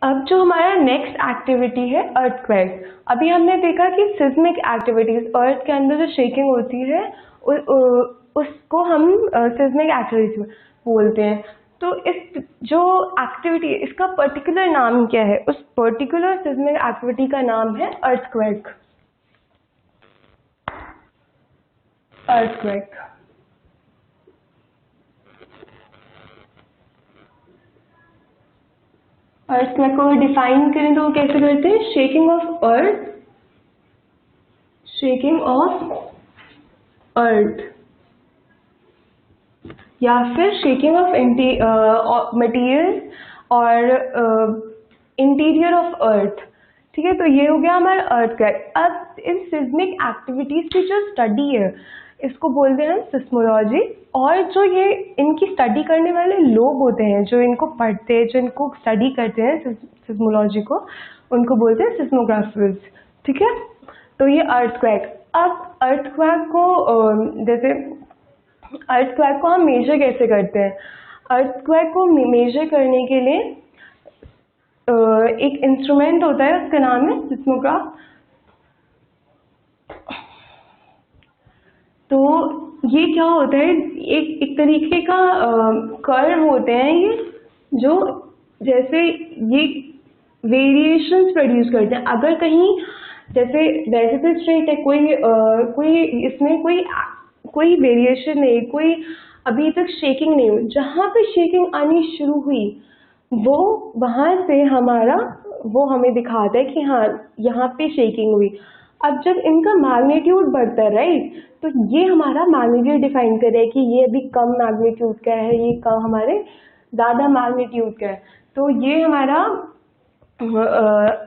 अब जो हमारा नेक्स्ट एक्टिविटी है अर्थक्वेक। अभी हमने देखा कि सिस्मिक एक्टिविटीज, अर्थ के अंदर जो शेकिंग होती है उसको हम सिस्मिक एक्टिविटीज बोलते हैं। तो इस जो एक्टिविटी, इसका पर्टिकुलर नाम क्या है? उस पर्टिकुलर सिस्मिक एक्टिविटी का नाम है अर्थक्वेक। अर्थक्वेक अर्थक्वेक को डिफाइन करें तो कैसे करते हैं? Shaking of earth, shaking of earth, या फिर शेकिंग ऑफ मटेरियल और इंटीरियर ऑफ अर्थ। ठीक है, तो ये हो गया हमारा अर्थक्वेक। अब इन सिस्मिक एक्टिविटीज की जो स्टडी है इसको बोलते हैं सिस्मोलॉजी। और जो ये इनकी स्टडी करने वाले लोग होते हैं, जो इनको पढ़ते हैं, जो इनको स्टडी करते हैं सिस्मोलॉजी को, उनको बोलते हैं सिस्मोग्राफर्स। ठीक है, तो ये अर्थक्वेक। अब अर्थक्वेक को जैसे अर्थक्वेक को हम मेजर कैसे करते हैं? अर्थक्वेक को मेजर करने के लिए एक इंस्ट्रूमेंट होता है, उसका नाम है सिस्मोग्राफ। तो ये क्या होता है? एक तरीके का कर्व होते हैं ये, जो जैसे ये वेरिएशंस प्रोड्यूस करते हैं। अगर कहीं जैसे वैसे तो स्ट्रेट है, कोई इसमें कोई वेरिएशन नहीं, कोई अभी तक शेकिंग नहीं हुई। जहाँ पे शेकिंग आनी शुरू हुई वो वहाँ से वो हमें दिखाता है कि हाँ यहाँ पे शेकिंग हुई। अब जब इनका मैग्नीट्यूड बढ़ता है, राइट, तो ये हमारा मैग्नीट्यूड डिफाइन करे कि ये अभी कम मैग्नीट्यूड का है, ये कम हमारे ज़्यादा मैग्नीट्यूड का है। तो ये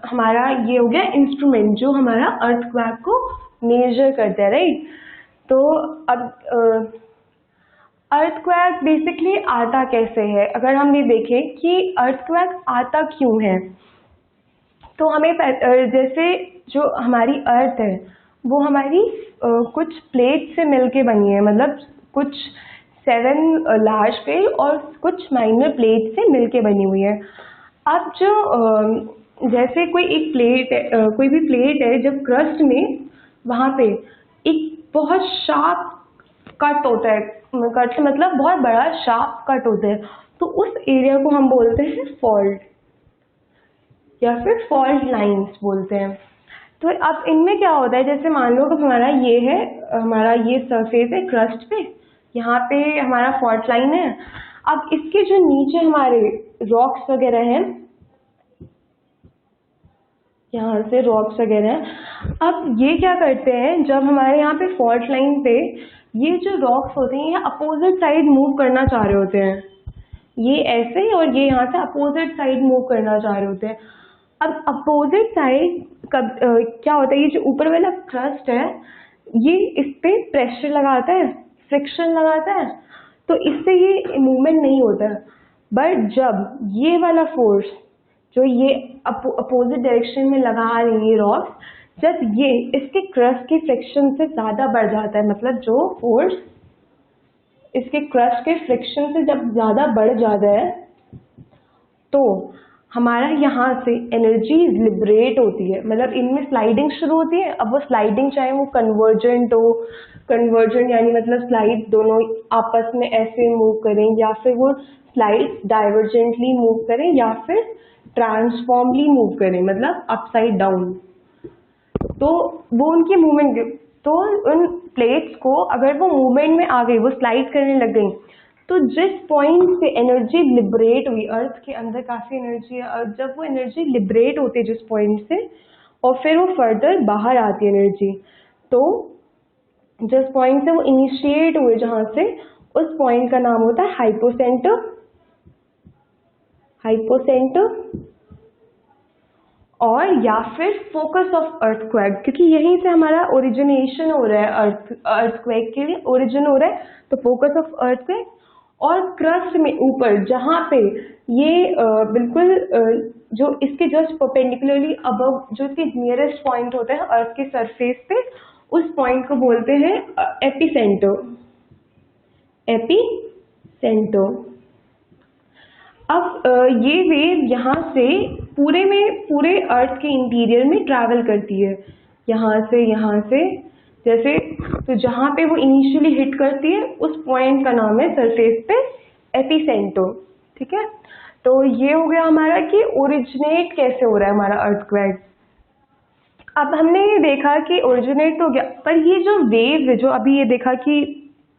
हमारा ये हो गया इंस्ट्रूमेंट जो हमारा अर्थक्वेक को मेजर करता है, राइट। तो अब अर्थक्वेक बेसिकली आता कैसे है? अगर हम ये देखें कि अर्थक्वेक आता क्यों है, तो हमें जैसे जो हमारी अर्थ है वो हमारी कुछ प्लेट से मिलके बनी है, मतलब कुछ 7 लार्ज प्लेट और कुछ माइनर प्लेट से मिलके बनी हुई है। अब जो जैसे कोई एक प्लेट है, कोई भी प्लेट है, जब क्रस्ट में वहाँ पे एक बहुत शार्प कट होता है, कट मतलब बहुत बड़ा शार्प कट होता है, तो उस एरिया को हम बोलते हैं फॉल्ट या फिर फॉल्ट लाइंस बोलते हैं। तो अब इनमें क्या होता है, जैसे मान लो कि हमारा ये सरफेस है क्रस्ट पे, यहाँ पे हमारा फॉल्ट लाइन है। अब इसके जो नीचे हमारे रॉक्स वगैरह हैं, यहाँ से रॉक्स वगैरह हैं, अब ये क्या करते हैं, जब हमारे यहाँ पे फॉल्ट लाइन पे ये जो रॉक्स होते हैं ये अपोजिट साइड मूव करना चाह रहे होते हैं, ये ऐसे और ये यहाँ से अपोजिट साइड मूव करना चाह रहे होते हैं। अब अपोजिट साइड क्या होता है, ये जो ऊपर वाला क्रस्ट है ये इस पे प्रेशर लगाता है, फ्रिक्शन लगाता है, तो इससे ये मूवमेंट नहीं होता। बट जब ये वाला फोर्स जो ये अपोजिट डायरेक्शन में लगा रही है रॉक्स, जब ये इसके क्रस्ट की फ्रिक्शन से ज़्यादा बढ़ जाता है, मतलब जो फोर्स इसके क्रस्ट के फ्रिक्शन से जब ज़्यादा बढ़ जाता है, तो हमारा यहाँ से एनर्जी लिबरेट होती है, मतलब इनमें स्लाइडिंग शुरू होती है। अब वो स्लाइडिंग चाहे वो कन्वर्जेंट हो, कन्वर्जेंट यानी मतलब स्लाइड दोनों आपस में ऐसे मूव करें, या फिर वो स्लाइड डाइवर्जेंटली मूव करें, या फिर ट्रांसफॉर्मली मूव करें, मतलब अपसाइड डाउन। तो वो उनकी मूवमेंट, तो उन प्लेट्स को अगर वो मूवमेंट में आ गई, वो स्लाइड करने लग गई, तो जिस पॉइंट से एनर्जी लिबरेट हुई, अर्थ के अंदर काफ़ी एनर्जी है, और जब वो एनर्जी लिबरेट होती है जिस पॉइंट से, और फिर वो फर्दर बाहर आती है एनर्जी, तो जिस पॉइंट से वो इनिशिएट हुए जहाँ से, उस पॉइंट का नाम होता है हाइपोसेंटर, और या फिर फोकस ऑफ अर्थक्वेक, क्योंकि यहीं से हमारा ओरिजिनेशन हो रहा है, अर्थक्वेक के लिए ओरिजिन हो रहा है, तो फोकस ऑफ अर्थक्वेक। और क्रस्ट में ऊपर जहाँ पे ये बिल्कुल जो इसके जस्ट परपेंडिकुलरली अबव, जो इसके नियरेस्ट पॉइंट होता है अर्थ के सरफेस पे, उस पॉइंट को बोलते हैं एपिसेंटर। अब ये वेव यहाँ से पूरे अर्थ के इंटीरियर में ट्रैवल करती है, यहाँ से जैसे, तो जहाँ पे वो इनिशियली हिट करती है उस पॉइंट का नाम है सरफेस पे एपिसेंटर। ठीक है, तो ये हो गया हमारा कि ओरिजिनेट कैसे हो रहा है हमारा अर्थक्वेक। अब हमने ये देखा कि ओरिजिनेट हो गया, पर ये जो वेव है, जो अभी ये देखा कि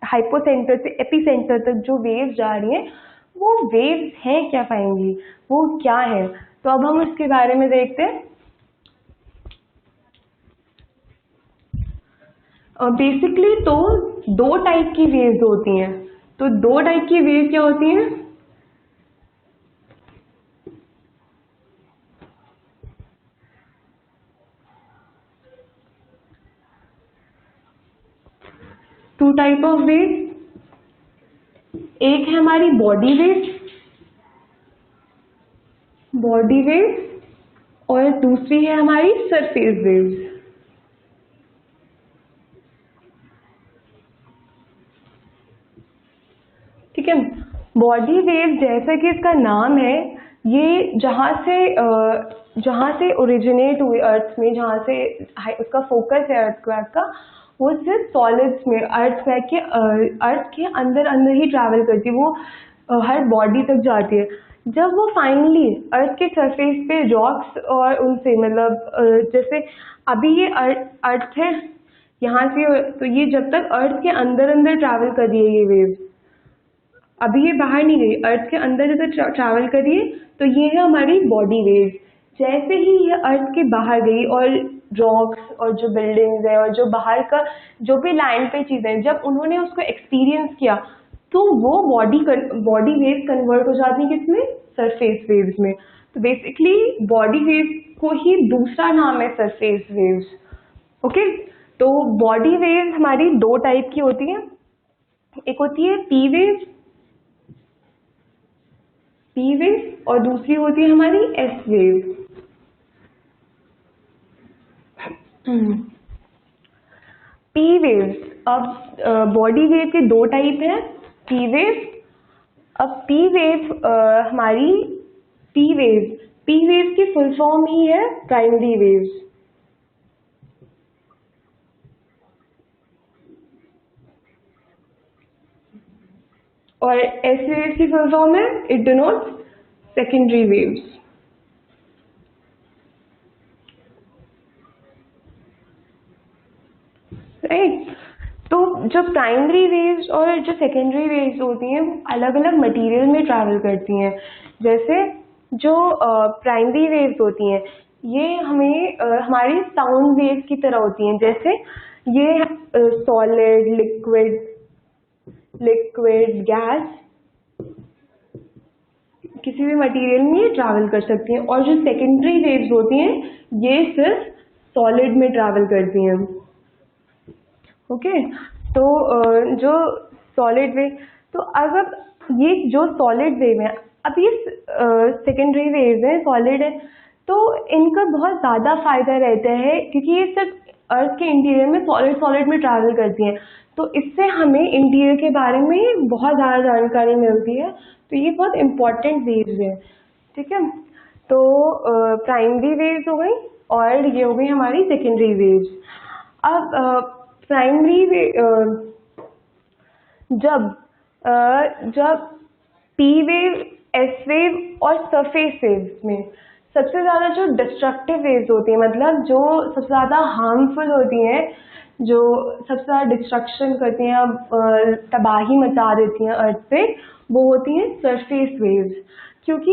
हाइपोसेंटर से एपिसेंटर तक जो वेव्स जा रही हैं, वो वेव्स हैं क्या फाइनली, वो क्या है, तो अब हम उसके बारे में देखते हैं। बेसिकली तो दो टाइप की वेव्स होती हैं। तो दो टाइप की वेव क्या होती हैं? टू टाइप ऑफ वेव, एक है हमारी बॉडी वेव और दूसरी है हमारी सरफेस वेव्स। ठीक है, बॉडी वेव जैसा कि इसका नाम है, ये जहाँ से ओरिजिनेट हुई अर्थ में, जहाँ से उसका फोकस है अर्थक्वेक का, वो सिर्फ सॉलिड्स में, अर्थ के अंदर ही ट्रैवल करती है, वो हर बॉडी तक जाती है। जब वो फाइनली अर्थ के सरफेस पे रॉक्स और उनसे मतलब जैसे अभी ये अर्थ है यहाँ से, तो ये जब तक अर्थ के अंदर ट्रैवल कर रही है ये वेव, अभी ये बाहर नहीं गई, अर्थ के अंदर जब ट्रैवल करिए तो ये है हमारी बॉडी वेव। जैसे ही ये अर्थ के बाहर गई और रॉक्स और जो बिल्डिंग्स है और जो बाहर का जो भी लैंड पे चीजें हैं, जब उन्होंने उसको एक्सपीरियंस किया तो वो बॉडी वेव कन्वर्ट हो जाती है किसमें? सरफेस वेव्स में। तो बेसिकली बॉडी वेव को ही दूसरा नाम है सरफेस वेव्स। ओके, तो बॉडी वेव हमारी दो टाइप की होती है, एक होती है पी वेव और दूसरी होती है हमारी एस वेव। पी वेव्स, अब बॉडी वेव के दो टाइप हैं, पी वेव। अब पी वेव हमारी पी वेव की फुल फॉर्म ही है प्राइमरी वेव्स, और एस वेव की फुल फॉर्म है, it denotes secondary waves. Right, तो जो प्राइमरी वेव्स और जो सेकेंडरी वेव्स होती हैं अलग अलग मटेरियल में ट्रैवल करती हैं। जैसे जो प्राइमरी वेव्स होती हैं ये हमें हमारी साउंड वेव्स की तरह होती हैं। जैसे ये सॉलिड, लिक्विड, गैस, किसी भी मटेरियल में ये ट्रैवल कर सकती हैं। और जो सेकेंडरी वेव्स होती हैं ये सिर्फ सॉलिड में ट्रैवल करती हैं। ओके, तो जो सॉलिड वेव, तो अगर ये जो सॉलिड वेव है, अब ये सेकेंडरी वेव्स हैं, सॉलिड है, तो इनका बहुत ज़्यादा फायदा रहता है क्योंकि ये सिर्फ अर्थ के इंटीरियर में सॉलिड में ट्रैवल करती हैं, तो इससे हमें इंटीरियर के बारे में बहुत ज़्यादा जानकारी मिलती है। तो ये बहुत इम्पोर्टेंट वेव्स है। ठीक है, तो प्राइमरी वेव्स हो गई और ये हो गई हमारी सेकेंडरी वेव्स। अब प्राइमरी जब पी वेव, एस वेव और सरफेस वेव्स में सबसे ज़्यादा जो डिस्ट्रक्टिव वेव्स होती हैं, मतलब जो सबसे ज़्यादा हार्मफुल होती हैं, जो सबसे ज़्यादा डिस्ट्रक्शन करती हैं, तबाही मचा देती हैं अर्थ पे, वो होती हैं सरफेस वेव्स। क्योंकि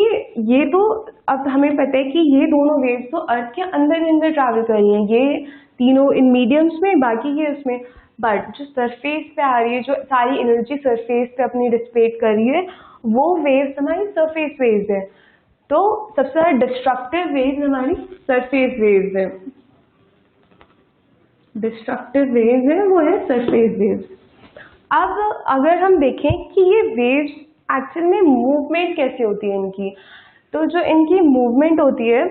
ये तो अब हमें पता है कि ये दोनों वेव्स तो अर्थ के अंदर ट्रैवल कर रही हैं, ये तीनों इन मीडियम्स में, बाकी के उसमें, बट जो सरफेस पे आ रही है, जो सारी एनर्जी सरफेस पे अपनी डिसिपेट कर रही है, वो वेव्स हमारी सरफेस वेव्स है। तो सबसे ज़्यादा डिस्ट्रक्टिव वेव्स हमारी सरफेस वेव्स है, डिस्ट्रक्टिव वेव्स है वो है सरफेस वेव्स। अब अगर हम देखें कि ये वेव्स एक्चुअल में मूवमेंट कैसे होती है इनकी, तो जो इनकी मूवमेंट होती है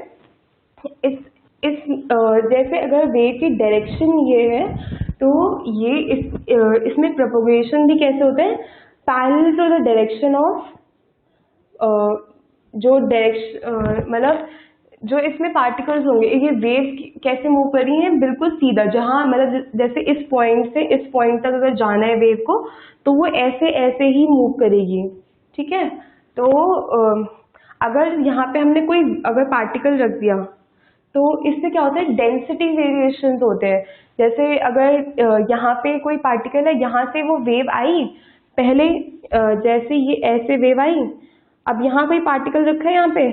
इस जैसे अगर वेव की डायरेक्शन ये है, तो ये इसमें प्रोपगेशन भी कैसे होता है, parallel to the direction of जो डायरेक्शन, मतलब जो इसमें पार्टिकल्स होंगे, ये वेव कैसे मूव कर रही हैं, बिल्कुल सीधा, जहां मतलब जैसे इस पॉइंट से इस पॉइंट तक अगर जाना है वेव को, तो वो ऐसे ऐसे ही मूव करेगी। ठीक है, तो अगर यहाँ पे हमने कोई अगर पार्टिकल रख दिया, तो इससे क्या होता है, डेंसिटी वेरिएशंस होते हैं। जैसे अगर यहाँ पे कोई पार्टिकल है, यहाँ से वो वेव आई पहले, जैसे ये ऐसे वेव आई, अब यहाँ कोई पार्टिकल रखा है यहाँ पे,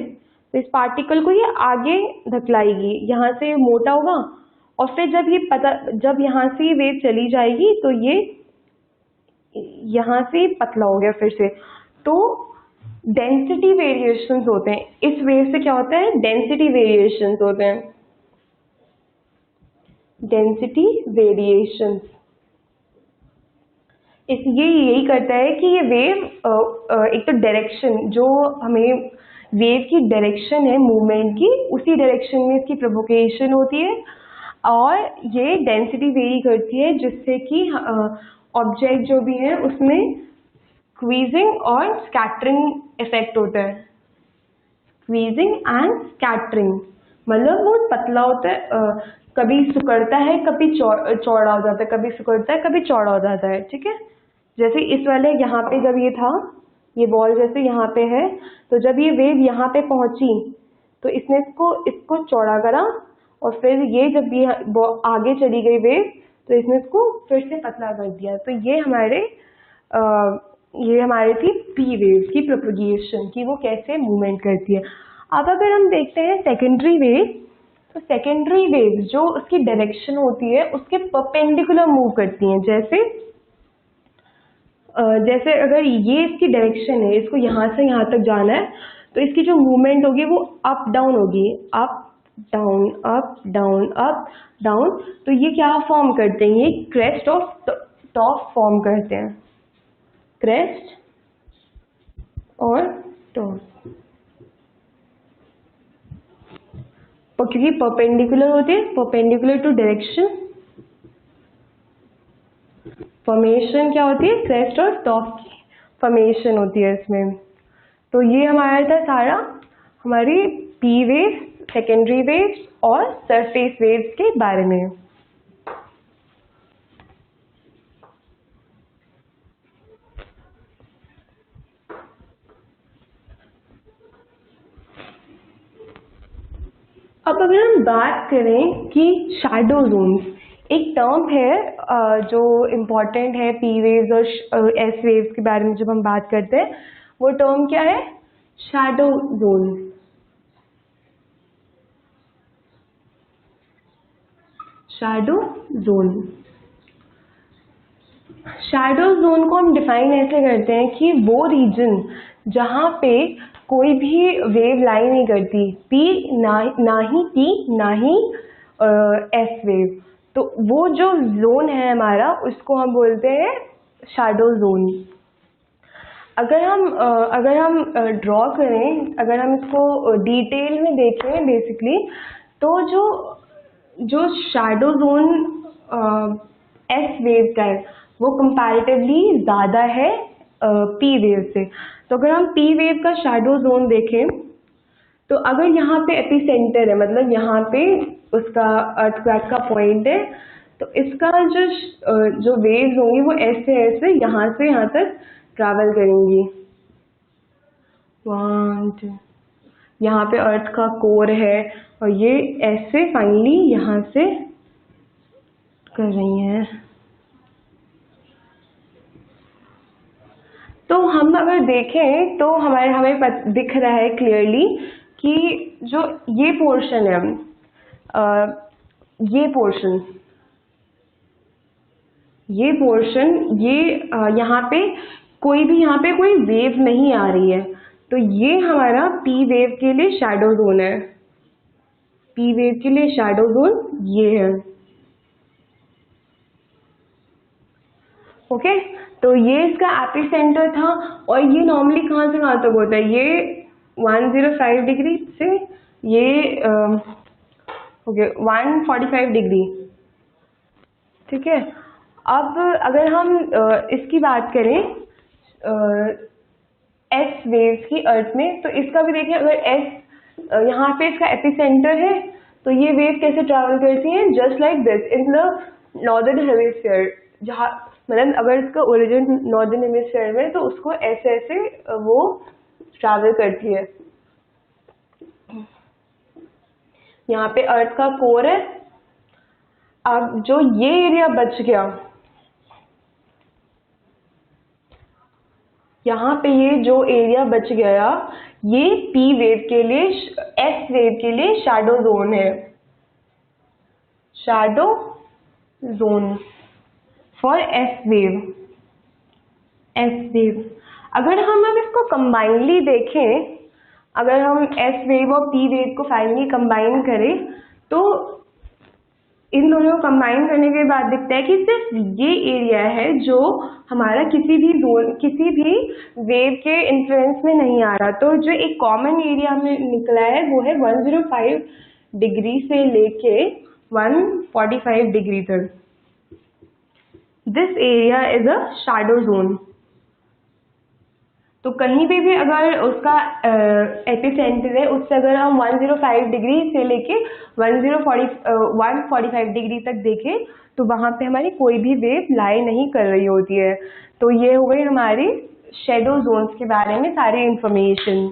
तो इस पार्टिकल को ये आगे धकेलाएगी, यहाँ से मोटा होगा, और फिर जब यहाँ से ये वेव चली जाएगी तो ये यहाँ से पतला हो गया फिर से। तो डेंसिटी वेरिएशंस होते हैं, इस वेव से क्या होता है, डेंसिटी वेरिएशंस होते हैं, डेंसिटी वेरिएशंस। ये यही करता है कि ये वेव एक तो डायरेक्शन, जो हमें वेव की डायरेक्शन है मूवमेंट की, उसी डायरेक्शन में इसकी प्रोपोगेशन होती है, और ये डेंसिटी वेरी करती है, जिससे कि ऑब्जेक्ट जो भी है उसमें स्क्वीजिंग और स्कैटरिंग इफेक्ट होता है। स्क्वीजिंग एंड स्कैटरिंग मतलब वो पतला होता है, कभी सिकुड़ता है, कभी चौड़ा हो जाता है, कभी सिकुड़ता है, कभी चौड़ा हो जाता है। ठीक है, जैसे इस वाले यहाँ पे जब ये था, ये बॉल जैसे यहाँ पे है, तो जब ये वेव यहाँ पे पहुंची तो इसने इसको चौड़ा करा, और फिर ये जब ये आगे चली गई वेव, तो इसने इसको फिर से पतला कर दिया। तो ये हमारे थी पी वेव की प्रोपगेशन, की वो कैसे मूवमेंट करती है। अब अगर हम देखते हैं सेकेंडरी वेव, तो सेकेंडरी वेव जो उसकी डायरेक्शन होती है उसके परपेंडिकुलर मूव करती हैं। जैसे अगर ये इसकी डायरेक्शन है, इसको यहाँ से यहाँ तक जाना है, तो इसकी जो मूवमेंट होगी वो अप डाउन होगी, up down up down up down. तो ये क्या फॉर्म करते हैं, ये क्रेस्ट ऑफ टॉप फॉर्म करते हैं, क्रेस्ट और टॉप, क्योंकि परपेंडिकुलर होते हैं, परपेंडिकुलर टू डायरेक्शन। फॉर्मेशन क्या होती है, क्रेस्ट और टॉप की फॉर्मेशन होती है इसमें। तो ये हमारा था सारा हमारी पी वेव, सेकेंडरी वेव्स और सरफेस वेव्स के बारे में। अब अगर हम बात करें कि शैडो जोन्स, एक टर्म है जो इम्पॉर्टेंट है पी वेव्स और एस वेव्स के बारे में जब हम बात करते हैं, वो टर्म क्या है, shadow zone. Shadow zone, shadow zone को हम डिफाइन ऐसे करते हैं कि वो रीजन जहां पे कोई भी वेव लाई नहीं करती, पी ना ही पी ना ही एस वेव, तो वो जो जोन है हमारा, उसको हम बोलते हैं शैडो जोन। अगर हम ड्रॉ करें, अगर हम इसको डिटेल में देखें बेसिकली, तो जो शैडो जोन एस वेव का है वो कंपैरेटिवली ज़्यादा है पी वेव से। तो अगर हम पी वेव का शैडो जोन देखें, तो अगर यहाँ पे एपिसेंटर है, मतलब यहाँ पे उसका अर्थक्वेक का पॉइंट है, तो इसका जो वेव्स होंगी वो ऐसे ऐसे यहाँ से यहाँ तक ट्रैवल करेंगी। 1 2, यहाँ पे अर्थ का कोर है, और ये ऐसे फाइनली यहाँ से कर रही हैं। तो हम अगर देखें तो हमें दिख रहा है क्लियरली कि जो ये पोर्शन है, ये पोर्शन यहाँ पे कोई वेव नहीं आ रही है, तो ये हमारा पी वेव के लिए शैडो जोन है। पी वेव के लिए शैडो जोन ये है। ओके, तो ये इसका एपिसेंटर था, और ये नॉर्मली कहाँ से कहाँ तक होता है, ये 105 डिग्री से ये ओके 145 डिग्री। ठीक है, अब अगर हम इसकी बात करें एस वेव्स की अर्थ में, तो इसका भी देखिए, अगर एस यहाँ पे इसका एपिसेंटर है, तो ये वेव कैसे ट्रैवल करती है, just like this in the northern hemisphere, जहाँ मतलब अगर इसका ओरिजिन नॉर्दर्न हेमिस्फीयर में तो उसको ऐसे ऐसे वो ट्रैवल करती है। यहाँ पे अर्थ का कोर है। अब जो ये एरिया बच गया, यहाँ पे ये जो एरिया बच गया, ये पी वेव के लिए, एस वेव के लिए शैडो जोन है, shadow zone for S wave. S wave अगर हम अब इसको कंबाइनली देखें, अगर हम एस वेव और पी वेव को फाइनली कंबाइन करें, तो इन दोनों को कंबाइन करने के बाद दिखता है कि सिर्फ ये एरिया है जो हमारा किसी भी वेव के इन्फ्लुएंस में नहीं आ रहा। तो जो एक कॉमन एरिया हमें निकला है वो है 105 डिग्री से लेके 145 डिग्री तक। This area is a shadow zone. तो कहीं पे भी अगर उसका एपिसेंटर है, उससे अगर हम 105 डिग्री से लेके 145 डिग्री तक देखें, तो वहां पे हमारी कोई भी वेव लाई नहीं कर रही होती है। तो ये हो गई हमारी शैडो जोन्स के बारे में सारी इंफॉर्मेशन।